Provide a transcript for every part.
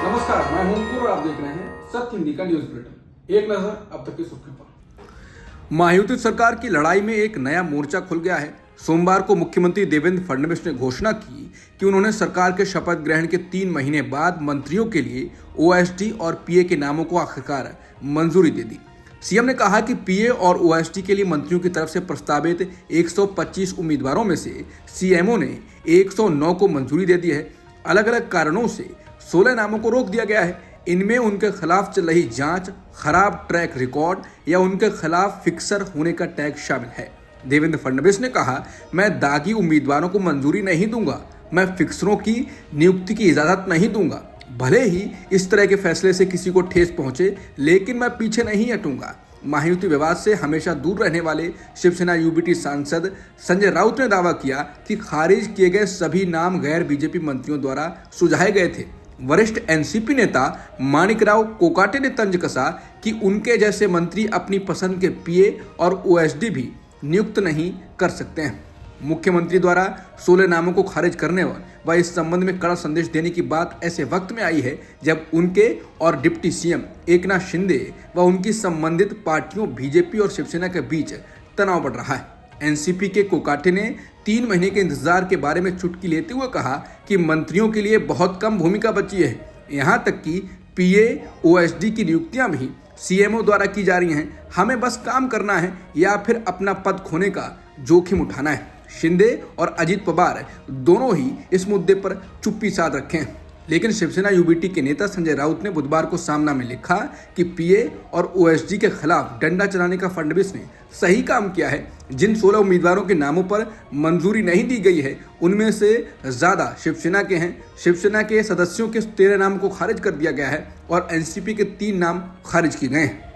नमस्कार, मैं हूं अंकुर और आप देख रहे हैं सत्य हिंदी का न्यूज बुलेटिन। एक नजर अब तक की सुर्खियों पर। महायुति सरकार की लड़ाई में एक नया मोर्चा खुल गया है। सोमवार को मुख्यमंत्री देवेंद्र फडणवीस ने घोषणा की कि उन्होंने सरकार के शपथ ग्रहण के 3 महीने बाद मंत्रियों के लिए ओएसडी और पीए के नामों को आखिरकार मंजूरी दे दी। सीएम ने कहा कि पीए और ओएसडी के लिए मंत्रियों की तरफ से प्रस्तावित 125 उम्मीदवारों में से सीएमओ ने 109 को मंजूरी दे दी है। अलग अलग कारणों से 16 नामों को रोक दिया गया है। इनमें उनके खिलाफ चल रही जांच, खराब ट्रैक रिकॉर्ड या उनके खिलाफ फिक्सर होने का टैग शामिल है। देवेंद्र फडणवीस ने कहा, मैं दागी उम्मीदवारों को मंजूरी नहीं दूंगा, मैं फिक्सरों की नियुक्ति की इजाजत नहीं दूंगा। भले ही इस तरह के फैसले से किसी को ठेस पहुंचे, लेकिन मैं पीछे नहीं हटूंगा। महायुति विवाद से हमेशा दूर रहने वाले शिवसेना यूबीटी सांसद संजय राउत ने दावा किया कि खारिज किए गए सभी नाम गैर बीजेपी मंत्रियों द्वारा सुझाए गए थे। वरिष्ठ एनसीपी नेता माणिकराव कोकाटे ने तंज कसा कि उनके जैसे मंत्री अपनी पसंद के पीए और ओएसडी भी नियुक्त नहीं कर सकते हैं। मुख्यमंत्री द्वारा 16 नामों को खारिज करने व इस संबंध में कड़ा संदेश देने की बात ऐसे वक्त में आई है जब उनके और डिप्टी सीएम एकनाथ शिंदे व उनकी संबंधित पार्टियों बीजेपी और शिवसेना के बीच तनाव बढ़ रहा है। एनसीपी के कोकाटे ने 3 महीने के इंतजार के बारे में चुटकी लेते हुए कहा कि मंत्रियों के लिए बहुत कम भूमिका बची है। यहाँ तक कि पीए ओएसडी की नियुक्तियां भी सीएमओ द्वारा की जा रही हैं। हमें बस काम करना है या फिर अपना पद खोने का जोखिम उठाना है। शिंदे और अजित पवार दोनों ही इस मुद्दे पर चुप्पी साध रखे हैं। लेकिन शिवसेना यूबीटी के नेता संजय राउत ने बुधवार को सामना में लिखा कि पीए और ओएसडी के खिलाफ डंडा चलाने का फडणवीस ने सही काम किया है। जिन 16 उम्मीदवारों के नामों पर मंजूरी नहीं दी गई है, उनमें से ज्यादा शिवसेना के हैं। शिवसेना के सदस्यों के 13 नाम को खारिज कर दिया गया है और एनसीपी के 3 नाम खारिज किए गए हैं।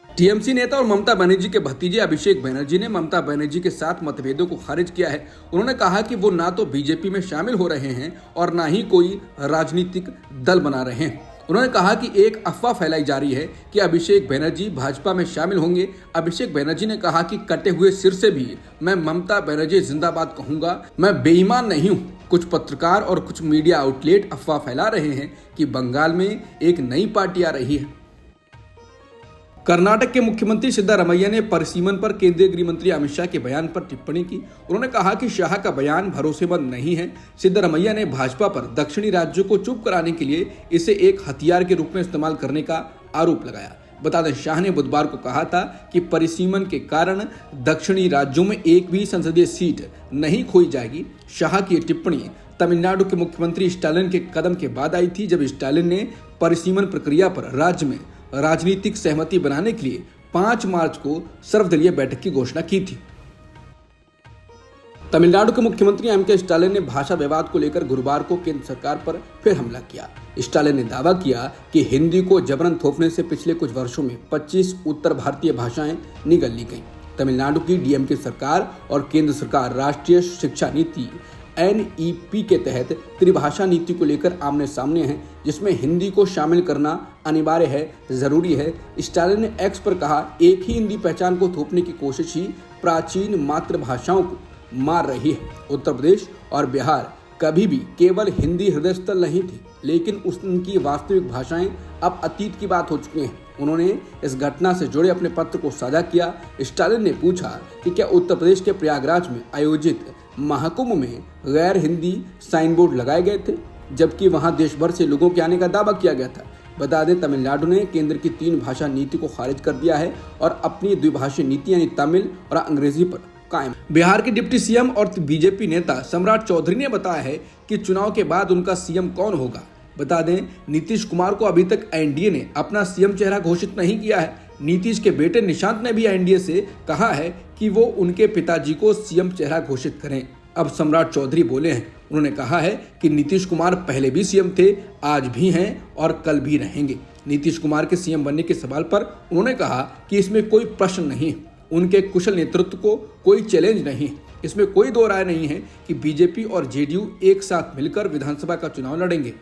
टीएमसी नेता और ममता बनर्जी के भतीजे अभिषेक बनर्जी ने ममता बनर्जी के साथ मतभेदों को खारिज किया है। उन्होंने कहा कि वो ना तो बीजेपी में शामिल हो रहे हैं और ना ही कोई राजनीतिक दल बना रहे हैं। उन्होंने कहा कि एक अफवाह फैलाई जा रही है कि अभिषेक बनर्जी भाजपा में शामिल होंगे। अभिषेक बनर्जी ने कहा कि कटे हुए सिर से भी मैं ममता बनर्जी जिंदाबाद कहूंगा, मैं बेईमान नहीं हूं। कुछ पत्रकार और कुछ मीडिया आउटलेट अफवाह फैला रहे हैं कि बंगाल में एक नई पार्टी आ रही है। कर्नाटक के मुख्यमंत्री सिद्धारमैया ने परिसीमन पर केंद्रीय गृह मंत्री अमित शाह के बयान पर टिप्पणी की। उन्होंने कहा कि शाह का बयान भरोसेमंद नहीं है। सिद्धारमैया ने भाजपा पर दक्षिणी राज्यों को चुप कराने के लिए इसे एक हथियार के रूप में इस्तेमाल करने का आरोप लगाया। बता दें, शाह ने बुधवार को कहा था कि परिसीमन के कारण दक्षिणी राज्यों में एक भी संसदीय सीट नहीं खोई जाएगी। शाह की टिप्पणी तमिलनाडु के मुख्यमंत्री स्टालिन के कदम के बाद आई थी, जब स्टालिन ने परिसीमन प्रक्रिया पर राज्य में राजनीतिक सहमति बनाने के लिए 5 मार्च को सर्वदलीय बैठक की घोषणा की थी। तमिलनाडु के मुख्यमंत्री एमके स्टालिन ने भाषा विवाद को लेकर गुरुवार को केंद्र सरकार पर फिर हमला किया। स्टालिन ने दावा किया कि हिंदी को जबरन थोपने से पिछले कुछ वर्षों में 25 उत्तर भारतीय भाषाएं निगल ली गईं। तमिलनाडु की डीएमके सरकार और केंद्र सरकार राष्ट्रीय शिक्षा नीति एनईपी के तहत त्रिभाषा नीति को लेकर आमने सामने हैं, जिसमें हिंदी को शामिल करना अनिवार्य है, जरूरी है। स्टालिन ने एक्स पर कहा, एक ही हिंदी पहचान को थोपने की कोशिश ही प्राचीन मातृभाषाओं को मार रही है। उत्तर प्रदेश और बिहार कभी भी केवल हिंदी हृदय स्थल नहीं थी, लेकिन उनकी वास्तविक भाषाएं अब अतीत की बात हो चुकी हैं। उन्होंने इस घटना से जुड़े अपने पत्र को साझा किया। स्टालिन ने पूछा कि क्या उत्तर प्रदेश के प्रयागराज में आयोजित महाकुंभ में गैर हिंदी साइन बोर्ड लगाए गए थे, जबकि वहां देश भर से लोगों के आने का दावा किया गया था। बता दें, तमिलनाडु ने केंद्र की 3 भाषा नीति को खारिज कर दिया है और अपनी द्विभाषीय नीति यानी तमिल और अंग्रेजी पर कायम। बिहार के डिप्टी सीएम और बीजेपी नेता सम्राट चौधरी ने बताया है कि चुनाव के बाद उनका सीएम कौन होगा। बता दें, नीतीश कुमार को अभी तक एनडीए ने अपना सीएम चेहरा घोषित नहीं किया है। नीतीश के बेटे निशांत ने भी एनडीए से कहा है कि वो उनके पिताजी को सीएम चेहरा घोषित करें। अब सम्राट चौधरी बोले हैं। उन्होंने कहा है कि नीतीश कुमार पहले भी सीएम थे, आज भी हैं और कल भी रहेंगे। नीतीश कुमार के सीएम बनने के सवाल पर उन्होंने कहा कि इसमें कोई प्रश्न नहीं है, उनके कुशल नेतृत्व को कोई चैलेंज नहीं है। इसमें कोई दो राय नहीं है कि बीजेपी और जेडीयू एक साथ मिलकर विधानसभा का चुनाव लड़ेंगे।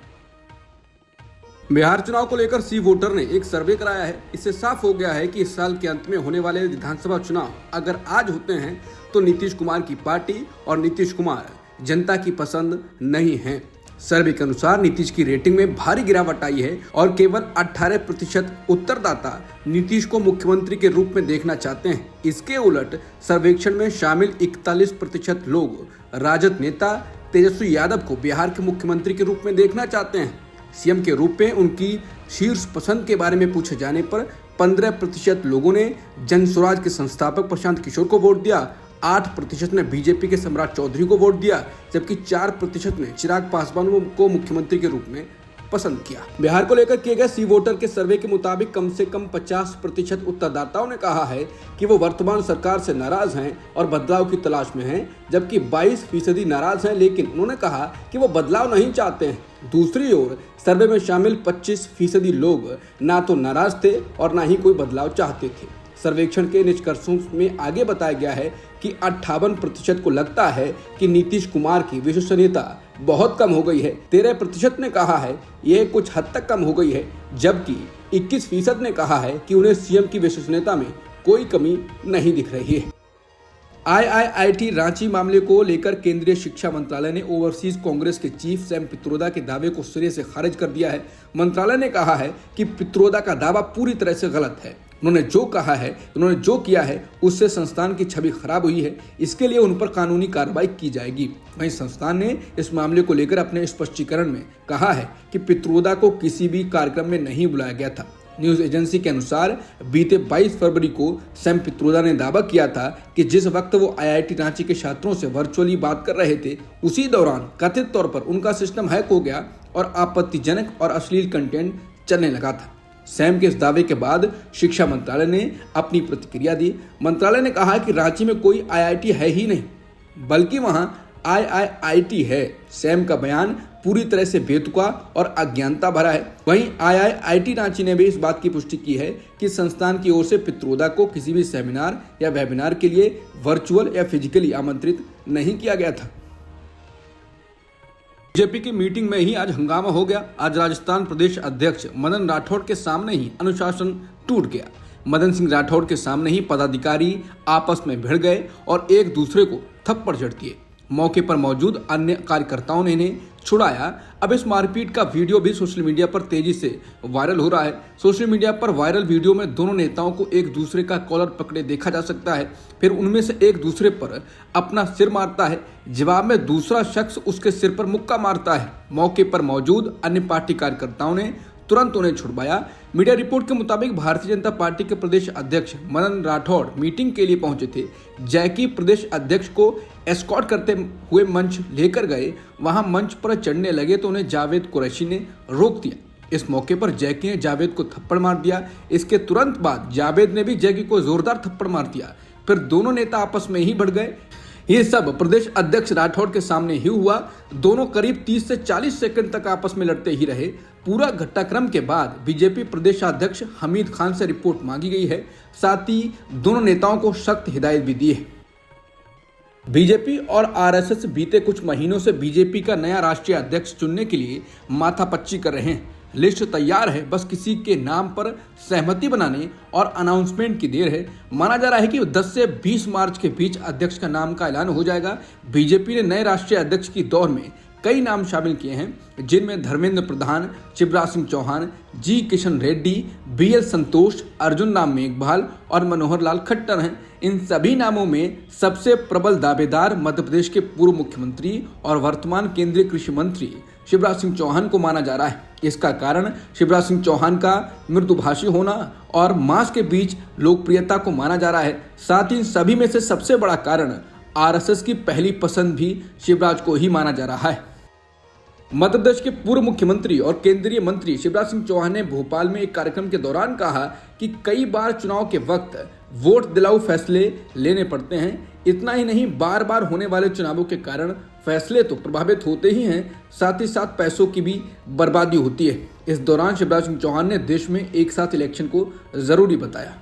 बिहार चुनाव को लेकर सी वोटर ने एक सर्वे कराया है। इससे साफ हो गया है कि इस साल के अंत में होने वाले विधानसभा चुनाव अगर आज होते हैं तो नीतीश कुमार की पार्टी और नीतीश कुमार जनता की पसंद नहीं है। सर्वे के अनुसार नीतीश की रेटिंग में भारी गिरावट आई है और केवल 18% उत्तरदाता नीतीश को मुख्यमंत्री के रूप में देखना चाहते हैं। इसके उलट सर्वेक्षण में शामिल 41% लोग राजद नेता तेजस्वी यादव को बिहार के मुख्यमंत्री के रूप में देखना चाहते हैं। सीएम के रूप में उनकी शीर्ष पसंद के बारे में पूछे जाने पर 15% लोगों ने जनस्वराज के संस्थापक प्रशांत किशोर को वोट दिया, 8% ने बीजेपी के सम्राट चौधरी को वोट दिया, जबकि 4% ने चिराग पासवान को मुख्यमंत्री के रूप में पसंद किया। बिहार को लेकर किए गए सी वोटर के सर्वे के मुताबिक कम से कम 50% उत्तरदाताओं ने कहा है कि वो वर्तमान सरकार से नाराज हैं और बदलाव की तलाश में हैं, जबकि 22% नाराज हैं, लेकिन उन्होंने कहा कि वो बदलाव नहीं चाहते हैं। दूसरी ओर सर्वे में शामिल 25% लोग ना तो नाराज थे और ना ही कोई बदलाव चाहते थे। सर्वेक्षण के निष्कर्षों में आगे बताया गया है कि 58% को लगता है कि नीतीश कुमार की विश्वसनीयता बहुत कम हो गई है, 13% ने कहा है यह कुछ हद तक कम हो गई है, जबकि 21% ने कहा है कि उन्हें सीएम की विश्वसनीयता में कोई कमी नहीं दिख रही है। IIIT रांची मामले को लेकर केंद्रीय शिक्षा मंत्रालय ने ओवरसीज कांग्रेस के चीफ सैम पित्रोदा के दावे को सिरे से खारिज कर दिया है। मंत्रालय ने कहा है कि पित्रोदा का दावा पूरी तरह से गलत है। उन्होंने जो किया है उससे संस्थान की छवि खराब हुई है, इसके लिए उन पर कानूनी कार्रवाई की जाएगी। वहीं संस्थान ने इस मामले को लेकर अपने स्पष्टीकरण में कहा है कि पित्रोदा को किसी भी कार्यक्रम में नहीं बुलाया गया था। न्यूज एजेंसी के अनुसार बीते 22 फरवरी को सैम पित्रोदा ने दावा किया था कि जिस वक्त वो IIT रांची के छात्रों से वर्चुअली बात कर रहे थे, उसी दौरान कथित तौर पर उनका सिस्टम हैक हो गया और आपत्तिजनक और अश्लील कंटेंट चलने लगा था। सैम के इस दावे के बाद शिक्षा मंत्रालय ने अपनी प्रतिक्रिया दी। मंत्रालय ने कहा कि रांची में कोई IIT है ही नहीं, बल्कि वहां IIIT है। सैम का बयान पूरी तरह से बेतुका और अज्ञानता भरा है। वहीं IIIT रांची ने भी इस बात की पुष्टि की है कि संस्थान की ओर से पित्रोदा को किसी भी सेमिनार या वेबिनार के लिए वर्चुअल या फिजिकली आमंत्रित नहीं किया गया था। बीजेपी की मीटिंग में ही आज हंगामा हो गया। आज राजस्थान प्रदेश अध्यक्ष मदन राठौड़ के सामने ही अनुशासन टूट गया। मदन सिंह राठौड़ के सामने ही पदाधिकारी आपस में भिड़ गए और एक दूसरे को थप्पड़ जड़ दिए। मौके पर मौजूद अन्य कार्यकर्ताओं ने इन्हें छुड़ाया। अब इस मारपीट का वीडियो भी सोशल मीडिया पर तेजी से वायरल हो रहा है। सोशल मीडिया पर वायरल वीडियो में दोनों नेताओं को एक दूसरे का कॉलर पकड़े देखा जा सकता है। फिर उनमें से एक दूसरे पर अपना सिर मारता है, जवाब में दूसरा शख्स उसके सिर पर मुक्का मारता है। मौके पर मौजूद अन्य पार्टी कार्यकर्ताओं ने तुरंत उन्हें छुड़वाया। मीडिया रिपोर्ट के मुताबिक भारतीय जनता पार्टी के प्रदेश अध्यक्ष मदन राठौड़ मीटिंग के लिए पहुंचे थे। जैकी प्रदेश अध्यक्ष को एस्कॉर्ट करते हुए मंच लेकर गए। वहां मंच पर चढ़ने लगे तो उन्हें जावेद कुरैशी ने रोक दिया। इस मौके पर जैकी ने जावेद को थप्पड़ मार दिया। इसके तुरंत बाद जावेद ने भी जैकी को जोरदार थप्पड़ मार दिया। फिर दोनों नेता आपस में ही भिड़ गए। ये सब प्रदेश अध्यक्ष राठौड़ के सामने ही हुआ। दोनों करीब 30 से 40 सेकंड तक आपस में लड़ते ही रहे। पूरा घटनाक्रम के बाद बीजेपी प्रदेशाध्यक्ष हमीद खान से रिपोर्ट मांगी गई है। साथ ही दोनों नेताओं को सख्त हिदायत भी दी है। बीजेपी और आरएसएस बीते कुछ महीनों से बीजेपी का नया राष्ट्रीय अध्यक्ष चुनने के लिए माथापच्ची कर रहे हैं। लिस्ट तैयार है, बस किसी के नाम पर सहमति बनाने और अनाउंसमेंट की देर है। माना जा रहा है कि 10 से 20 मार्च के बीच अध्यक्ष का नाम का ऐलान हो जाएगा। बीजेपी ने नए राष्ट्रीय अध्यक्ष की दौड़ में कई नाम शामिल किए हैं, जिनमें धर्मेंद्र प्रधान, शिवराज सिंह चौहान, जी किशन रेड्डी, BL संतोष, अर्जुन राम मेघवाल और मनोहर लाल खट्टर हैं। इन सभी नामों में सबसे प्रबल दावेदार मध्य प्रदेश के पूर्व मुख्यमंत्री और वर्तमान केंद्रीय कृषि मंत्री शिवराज सिंह चौहान को माना जा रहा है। इसका कारण शिवराज सिंह चौहान का मृदुभाषी होना और मास के बीच लोकप्रियता को माना जा रहा है। साथ ही सभी में से सबसे बड़ा कारण आरएसएस की पहली पसंद भी शिवराज को ही माना जा रहा है। मध्य प्रदेश के पूर्व मुख्यमंत्री और केंद्रीय मंत्री शिवराज सिंह चौहान ने भोपाल में एक कार्यक्रम के दौरान कहा कि कई बार चुनाव के वक्त वोट दिलाऊ फैसले लेने पड़ते हैं। इतना ही नहीं, बार बार होने वाले चुनावों के कारण फैसले तो प्रभावित होते ही हैं, साथ ही साथ पैसों की भी बर्बादी होती है। इस दौरान शिवराज सिंह चौहान ने देश में एक साथ इलेक्शन को जरूरी बताया।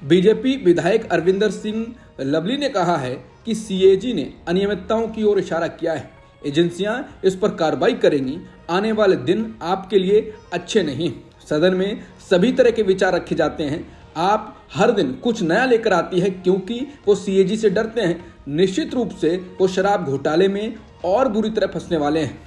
बीजेपी विधायक अरविंदर सिंह लवली ने कहा है कि CAG ने अनियमितताओं की ओर इशारा किया है। एजेंसियां इस पर कार्रवाई करेंगी। आने वाले दिन आपके लिए अच्छे नहीं। सदन में सभी तरह के विचार रखे जाते हैं। आप हर दिन कुछ नया लेकर आती है, क्योंकि वो CAG से डरते हैं। निश्चित रूप से वो शराब घोटाले में और बुरी तरह फंसने वाले हैं।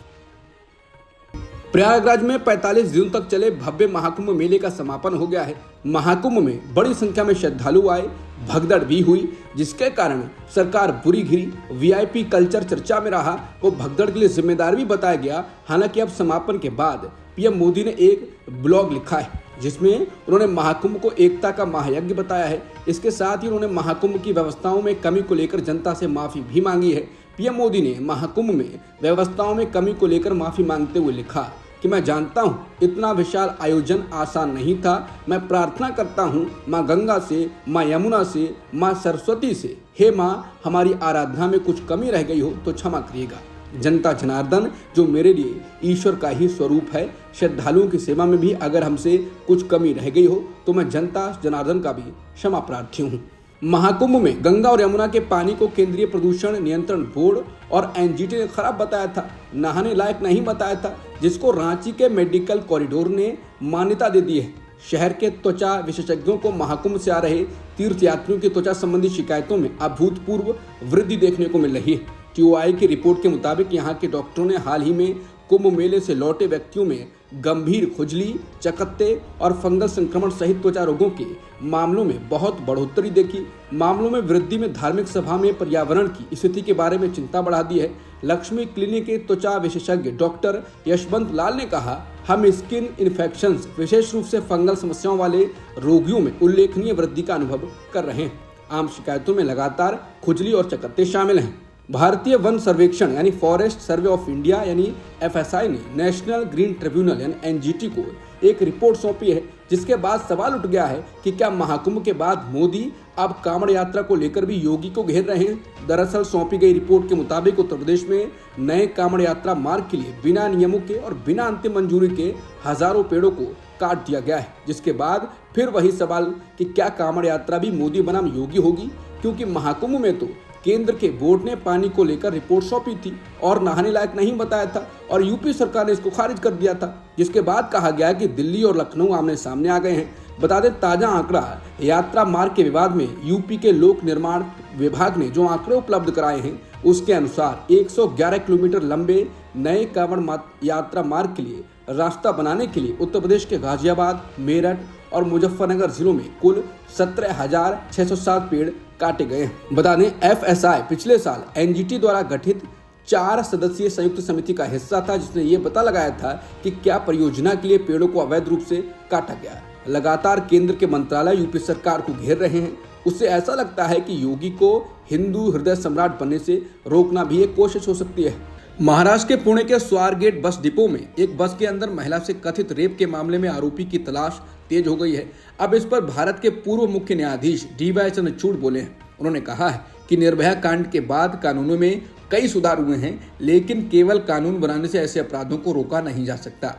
प्रयागराज में 45 दिनों तक चले भव्य महाकुंभ मेले का समापन हो गया है। महाकुंभ में बड़ी संख्या में श्रद्धालु आए, भगदड़ भी हुई, जिसके कारण सरकार बुरी घिरी। वीआईपी कल्चर चर्चा में रहा, वो भगदड़ के लिए जिम्मेदार भी बताया गया। हालांकि अब समापन के बाद पीएम मोदी ने एक ब्लॉग लिखा है जिसमें उन्होंने महाकुंभ को एकता का महायज्ञ बताया है। इसके साथ ही उन्होंने महाकुंभ की व्यवस्थाओं में कमी को लेकर जनता से माफी भी मांगी है। पीएम मोदी ने महाकुंभ में व्यवस्थाओं में कमी को लेकर माफी मांगते हुए लिखा कि मैं जानता हूं इतना विशाल आयोजन आसान नहीं था। मैं प्रार्थना करता हूं मां गंगा से, मां यमुना से, मां सरस्वती से, हे मां हमारी आराधना में कुछ कमी रह गई हो तो क्षमा करिएगा। जनता जनार्दन जो मेरे लिए ईश्वर का ही स्वरूप है, श्रद्धालुओं की सेवा में भी अगर हमसे कुछ कमी रह गई हो तो मैं जनता जनार्दन का भी क्षमा प्रार्थी हूँ। महाकुंभ में गंगा और यमुना के पानी को केंद्रीय प्रदूषण नियंत्रण बोर्ड और एनजीटी ने खराब बताया था, नहाने लायक नहीं बताया था, जिसको रांची के मेडिकल कॉरिडोर ने मान्यता दे दी है। शहर के त्वचा विशेषज्ञों को महाकुंभ से आ रहे तीर्थयात्रियों की त्वचा संबंधी शिकायतों में अभूतपूर्व वृद्धि देखने को मिल रही है। टीओआई की रिपोर्ट के मुताबिक यहाँ के डॉक्टरों ने हाल ही में कुंभ मेले से लौटे व्यक्तियों में गंभीर खुजली, चकत्ते और फंगल संक्रमण सहित त्वचा रोगों के मामलों में बहुत बढ़ोतरी देखी। मामलों में वृद्धि में धार्मिक सभा में पर्यावरण की स्थिति के बारे में चिंता बढ़ा दी है। लक्ष्मी क्लिनिक के त्वचा विशेषज्ञ डॉक्टर यशवंत लाल ने कहा, हम स्किन इन्फेक्शंस विशेष रूप से फंगल समस्याओं वाले रोगियों में उल्लेखनीय वृद्धि का अनुभव कर रहे हैं। आम शिकायतों में लगातार खुजली और चकत्ते शामिल हैं। भारतीय वन सर्वेक्षण यानी फॉरेस्ट सर्वे ऑफ इंडिया यानी एफएसआई ने नेशनल ग्रीन ट्रिब्यूनल यानी एनजीटी को एक रिपोर्ट सौंपी है, जिसके बाद सवाल उठ गया है कि क्या महाकुंभ के बाद मोदी अब कांवड़ यात्रा को लेकर भी योगी को घेर रहे हैं। दरअसल सौंपी गई रिपोर्ट के मुताबिक उत्तर प्रदेश में नए कांवड़ यात्रा मार्ग के लिए बिना नियमों के और बिना अंतिम मंजूरी के हजारों पेड़ों को काट दिया गया है, जिसके बाद फिर वही सवाल कि क्या कांवड़ यात्रा भी मोदी बनाम योगी होगी, क्योंकि महाकुंभ में तो केंद्र के बोर्ड ने पानी को लेकर रिपोर्ट सौंपी थी और नहाने लायक नहीं बताया था और यूपी सरकार ने इसको खारिज कर दिया था, जिसके बाद कहा गया कि दिल्ली और लखनऊ आमने सामने आ गए हैं। बता दें, ताजा आंकड़ा यात्रा मार्ग के विवाद में यूपी के लोक निर्माण विभाग ने जो आंकड़े उपलब्ध कराए हैं उसके अनुसार 111 किलोमीटर लंबे नए कांवड़ यात्रा मार्ग के लिए रास्ता बनाने के लिए उत्तर प्रदेश के गाजियाबाद, मेरठ और मुजफ्फरनगर जिलों में कुल 17,607 पेड़ काटे गए हैं। बता दें, एफएसआई पिछले साल एनजीटी द्वारा गठित 4 सदस्यीय संयुक्त समिति का हिस्सा था, जिसने ये पता लगाया था कि क्या परियोजना के लिए पेड़ों को अवैध रूप से काटा गया। लगातार केंद्र के मंत्रालय यूपी सरकार को घेर रहे हैं। उससे ऐसा लगता है कि योगी को हिंदू हृदय सम्राट बनने से रोकना भी एक कोशिश हो सकती है। महाराष्ट्र के पुणे के स्वारगेट बस डिपो में एक बस के अंदर महिला से कथित रेप के मामले में आरोपी की तलाश तेज हो गई है। अब इस पर भारत के पूर्व मुख्य न्यायाधीश DY चंद्रचूड़ बोले हैं। उन्होंने कहा है कि निर्भया कांड के बाद कानूनों में कई सुधार हुए हैं, लेकिन केवल कानून बनाने से ऐसे अपराधों को रोका नहीं जा सकता।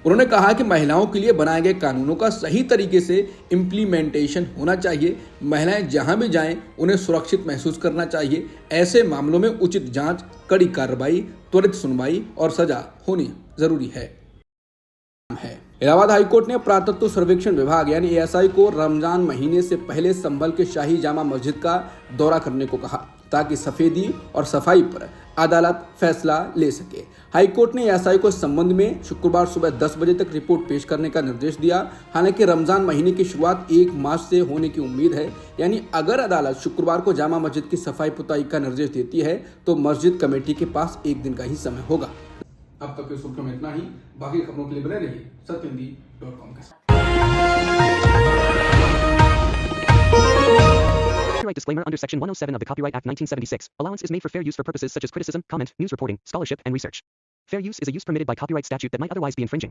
उन्होंने कहा कि महिलाओं के लिए बनाए गए कानूनों का सही तरीके से इम्प्लीमेंटेशन होना चाहिए। महिलाएं जहां भी जाएं उन्हें सुरक्षित महसूस करना चाहिए। ऐसे मामलों में उचित जांच, कड़ी कार्रवाई, त्वरित सुनवाई और सजा होनी जरूरी है। इलाहाबाद हाईकोर्ट ने पुरातत्व सर्वेक्षण विभाग यानी ASI को रमजान महीने से पहले संभल के शाही जामा मस्जिद का दौरा करने को कहा, ताकि सफेदी और सफाई पर अदालत फैसला ले सके। हाईकोर्ट ने ASI को इस संबंध में शुक्रवार सुबह 10 बजे तक रिपोर्ट पेश करने का निर्देश दिया। हालांकि रमजान महीने की शुरुआत 1 मार्च से होने की उम्मीद है, यानी अगर अदालत शुक्रवार को जामा मस्जिद की सफाई पुताई का निर्देश देती है तो मस्जिद कमेटी के पास 1 दिन का ही समय होगा। अब तक की सुर्खियों में इतना ही। बाकी खबरों के लिए बने रहिए सत्यहिंदी.com के साथ। Copyright disclaimer under Section 107 of the Copyright Act 1976. Allowance is made for fair use for purposes such as criticism, comment, news reporting, scholarship, and research. Fair use is a use permitted by copyright statute that might otherwise be infringing.